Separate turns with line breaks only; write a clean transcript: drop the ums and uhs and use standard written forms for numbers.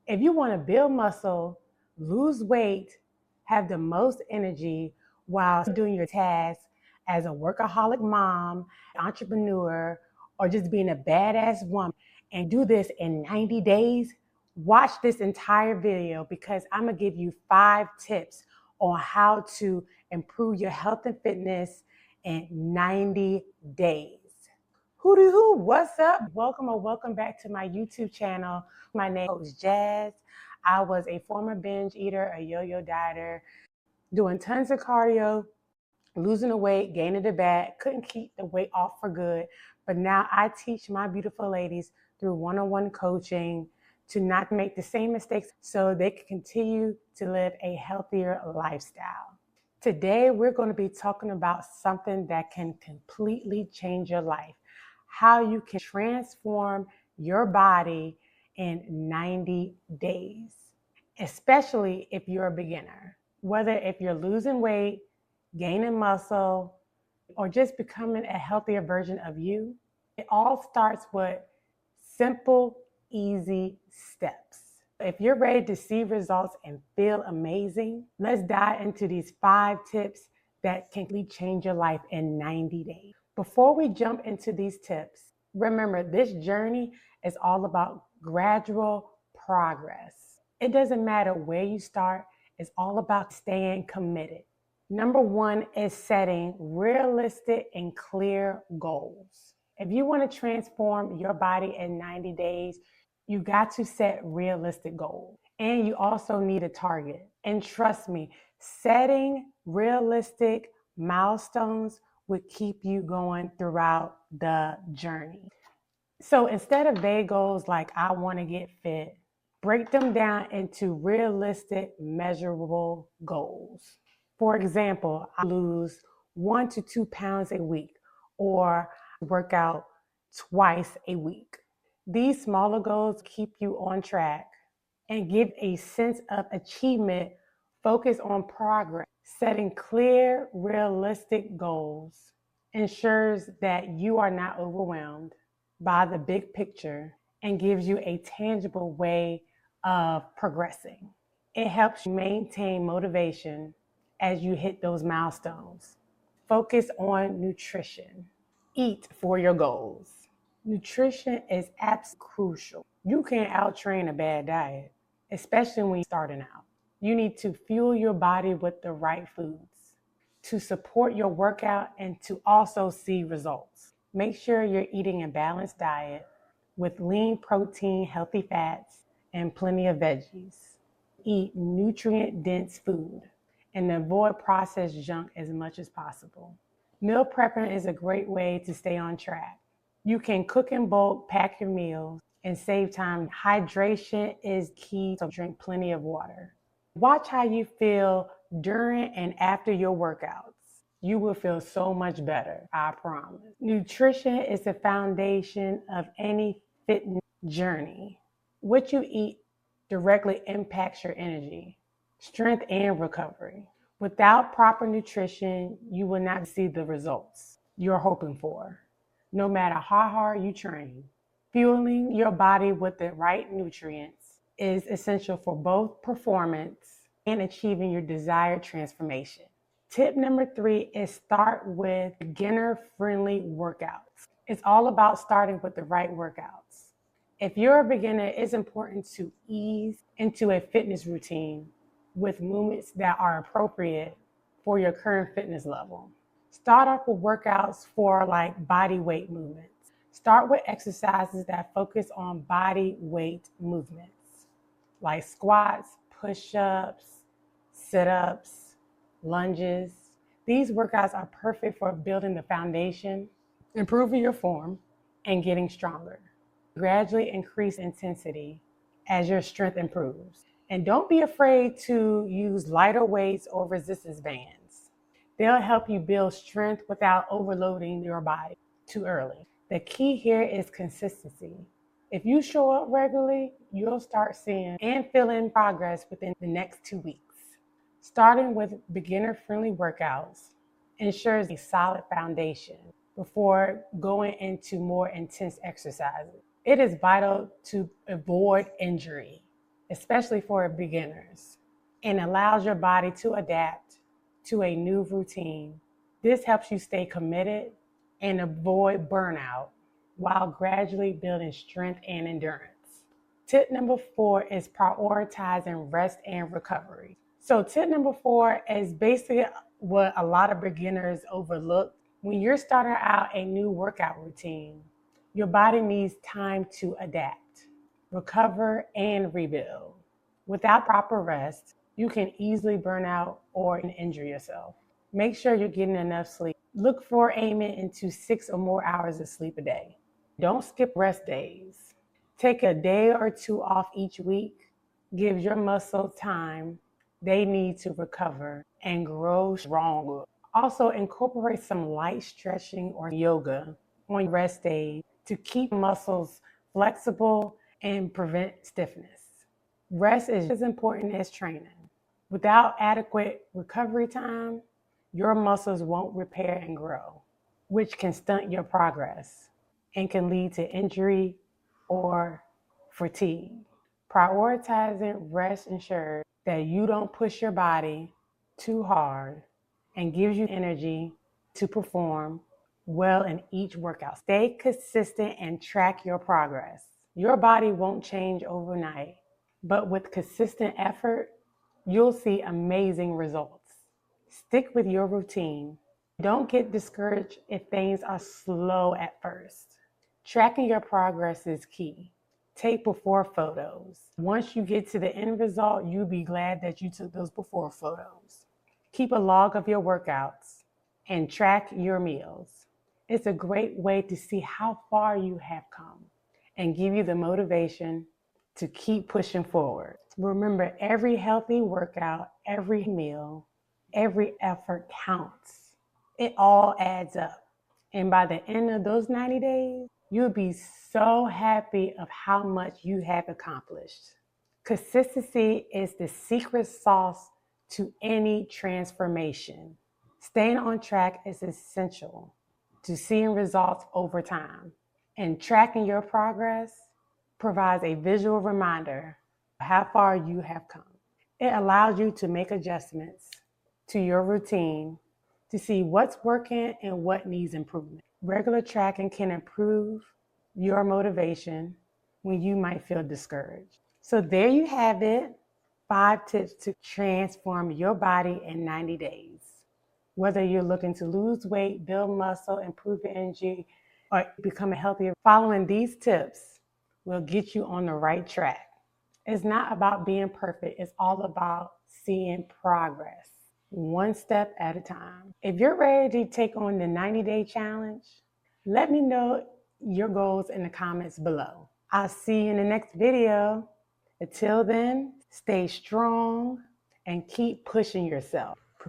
If you want to build muscle, lose weight, have the most energy while doing your tasks as a workaholic mom, entrepreneur, or just being a badass woman, and do this in 90 days, watch this entire video because I'm going to give you 5 tips on how to improve your health and fitness in 90 days. Hoo, what's up? Welcome back to my YouTube channel. My name is Jazz. I was a former binge eater, a yo-yo dieter, doing tons of cardio, losing the weight, gaining the back, couldn't keep the weight off for good. But now I teach my beautiful ladies through one-on-one coaching to not make the same mistakes so they can continue to live a healthier lifestyle. Today, we're going to be talking about something that can completely change your life. How you can transform your body in 90 days, especially if you're a beginner. Whether if you're losing weight, gaining muscle, or just becoming a healthier version of you, it all starts with simple, easy steps. If you're ready to see results and feel amazing, let's dive into these 5 tips that can completely change your life in 90 days. Before we jump into these tips, remember this journey is all about gradual progress. It doesn't matter where you start, it's all about staying committed. Number 1 is setting realistic and clear goals. If you want to transform your body in 90 days, you got to set realistic goals. And you also need a target. And trust me, setting realistic milestones would keep you going throughout the journey. So instead of vague goals like I want to get fit, break them down into realistic, measurable goals. For example, I lose 1 to 2 pounds a week or work out twice a week. These smaller goals keep you on track and give a sense of achievement. Focus on progress. Setting clear, realistic goals ensures that you are not overwhelmed by the big picture and gives you a tangible way of progressing. It helps you maintain motivation as you hit those milestones. Focus on nutrition. Eat for your goals. Nutrition is absolutely crucial. You can't out-train a bad diet, especially when you're starting out. You need to fuel your body with the right foods to support your workout and to also see results. Make sure you're eating a balanced diet with lean protein, healthy fats, and plenty of veggies. Eat nutrient-dense food and avoid processed junk as much as possible. Meal prepping is a great way to stay on track. You can cook in bulk, pack your meals, and save time. Hydration is key, so drink plenty of water. Watch how you feel during and after your workouts. You will feel so much better, I promise. Nutrition is the foundation of any fitness journey. What you eat directly impacts your energy, strength, and recovery. Without proper nutrition, you will not see the results you're hoping for, no matter how hard you train. Fueling your body with the right nutrients is essential for both performance and achieving your desired transformation. Tip number 3 is start with beginner-friendly workouts. It's all about starting with the right workouts. If you're a beginner, it's important to ease into a fitness routine with movements that are appropriate for your current fitness level. Start off with workouts for like body weight movements. Start with exercises that focus on body weight movements like squats, push-ups, sit-ups, lunges. These workouts are perfect for building the foundation, improving your form, and getting stronger. Gradually increase intensity as your strength improves. And don't be afraid to use lighter weights or resistance bands. They'll help you build strength without overloading your body too early. The key here is consistency. If you show up regularly, you'll start seeing and feeling progress within the next 2 weeks. Starting with beginner-friendly workouts ensures a solid foundation before going into more intense exercises. It is vital to avoid injury. especially for beginners, and allows your body to adapt to a new routine. This helps you stay committed and avoid burnout while gradually building strength and endurance. Tip number 4 is prioritizing rest and recovery. So tip number 4 is basically what a lot of beginners overlook. When you're starting out a new workout routine, your body needs time to adapt, recover, and rebuild. Without proper rest, you can easily burn out or injure yourself. Make sure you're getting enough sleep. Look for aiming into 6 or more hours of sleep a day. Don't skip rest days. Take a day or 2 off each week. Give your muscles time they need to recover and grow stronger. Also, incorporate some light stretching or yoga on rest days to keep muscles flexible and prevent stiffness. Rest is as important as training. Without adequate recovery time, your muscles won't repair and grow, which can stunt your progress and can lead to injury or fatigue. Prioritizing rest ensures that you don't push your body too hard and gives you energy to perform well in each workout. Stay consistent and track your progress. Your body won't change overnight, but with consistent effort, you'll see amazing results. Stick with your routine. Don't get discouraged if things are slow at first. Tracking your progress is key. Take before photos. Once you get to the end result, you'll be glad that you took those before photos. Keep a log of your workouts and track your meals. It's a great way to see how far you have come and give you the motivation to keep pushing forward. Remember, every healthy workout, every meal, every effort counts. It all adds up. And by the end of those 90 days, you'll be so happy of how much you have accomplished. Consistency is the secret sauce to any transformation. Staying on track is essential to seeing results over time. And tracking your progress provides a visual reminder of how far you have come. It allows you to make adjustments to your routine to see what's working and what needs improvement. Regular tracking can improve your motivation when you might feel discouraged. So there you have it, 5 tips to transform your body in 90 days. Whether you're looking to lose weight, build muscle, improve your energy, or become a healthier, following these tips will get you on the right track. It's not about being perfect. It's all about seeing progress, one step at a time. If you're ready to take on the 90-day challenge, let me know your goals in the comments below. I'll see you in the next video. Until then, stay strong and keep pushing yourself.